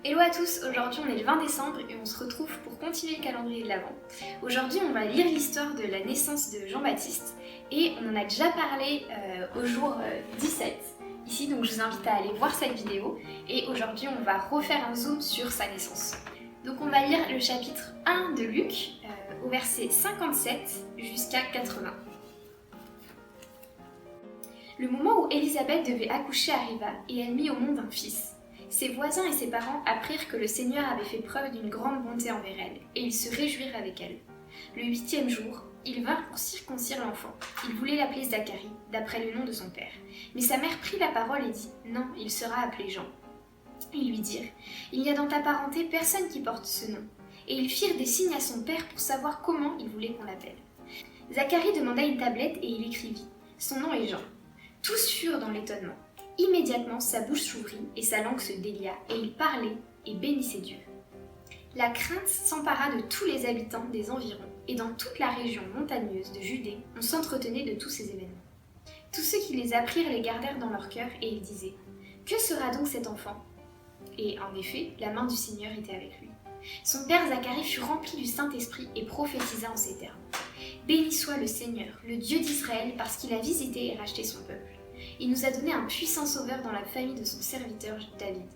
Hello à tous, aujourd'hui on est le 20 décembre et on se retrouve pour continuer le calendrier de l'Avent. Aujourd'hui on va lire l'histoire de la naissance de Jean-Baptiste et on en a déjà parlé au jour 17 ici, donc je vous invite à aller voir cette vidéo et aujourd'hui on va refaire un zoom sur sa naissance. Donc on va lire le chapitre 1 de Luc au verset 57 jusqu'à 80. Le moment où Élisabeth devait accoucher arriva et elle mit au monde un fils. Ses voisins et ses parents apprirent que le Seigneur avait fait preuve d'une grande bonté envers elle, et ils se réjouirent avec elle. Le 8e jour, ils vinrent pour circoncire l'enfant. Ils voulaient l'appeler Zacharie, d'après le nom de son père. Mais sa mère prit la parole et dit « Non, il sera appelé Jean ». Ils lui dirent « Il n'y a dans ta parenté personne qui porte ce nom ». Et ils firent des signes à son père pour savoir comment il voulait qu'on l'appelle. Zacharie demanda une tablette et il écrivit « Son nom est Jean ». Tous furent dans l'étonnement. Immédiatement, sa bouche s'ouvrit et sa langue se délia, et il parlait et bénissait Dieu. La crainte s'empara de tous les habitants des environs, et dans toute la région montagneuse de Judée, on s'entretenait de tous ces événements. Tous ceux qui les apprirent les gardèrent dans leur cœur, et ils disaient « Que sera donc cet enfant ?» Et en effet, la main du Seigneur était avec lui. Son père Zacharie fut rempli du Saint-Esprit et prophétisa en ces termes. « Béni soit le Seigneur, le Dieu d'Israël, parce qu'il a visité et racheté son peuple. Il nous a donné un puissant sauveur dans la famille de son serviteur David.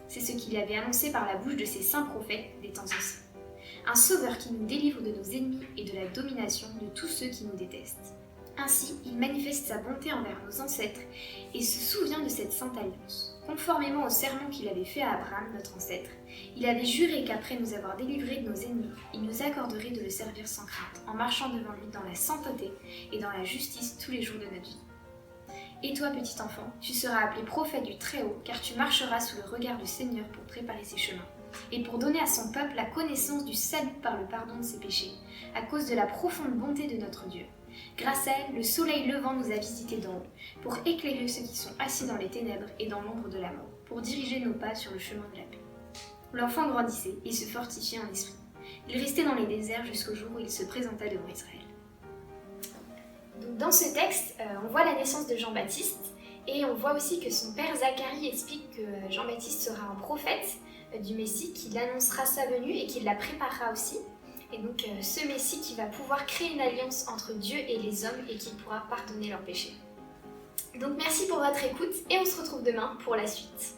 C'est ce qu'il avait annoncé par la bouche de ses saints prophètes des temps anciens. Un sauveur qui nous délivre de nos ennemis et de la domination de tous ceux qui nous détestent. Ainsi, il manifeste sa bonté envers nos ancêtres et se souvient de cette sainte alliance. Conformément au serment qu'il avait fait à Abraham, notre ancêtre, il avait juré qu'après nous avoir délivrés de nos ennemis, il nous accorderait de le servir sans crainte, en marchant devant lui dans la sainteté et dans la justice tous les jours de notre vie. Et toi, petit enfant, tu seras appelé prophète du Très-Haut, car tu marcheras sous le regard du Seigneur pour préparer ses chemins, et pour donner à son peuple la connaissance du salut par le pardon de ses péchés, à cause de la profonde bonté de notre Dieu. Grâce à elle, le soleil levant nous a visités d'en haut, pour éclairer ceux qui sont assis dans les ténèbres et dans l'ombre de la mort, pour diriger nos pas sur le chemin de la paix. L'enfant grandissait et se fortifiait en esprit. Il restait dans les déserts jusqu'au jour où il se présenta devant Israël. Donc dans ce texte, on voit la naissance de Jean-Baptiste et on voit aussi que son père Zacharie explique que Jean-Baptiste sera un prophète du Messie, qu'il annoncera sa venue et qu'il la préparera aussi. Et donc ce Messie qui va pouvoir créer une alliance entre Dieu et les hommes et qui pourra pardonner leurs péchés. Donc merci pour votre écoute et on se retrouve demain pour la suite.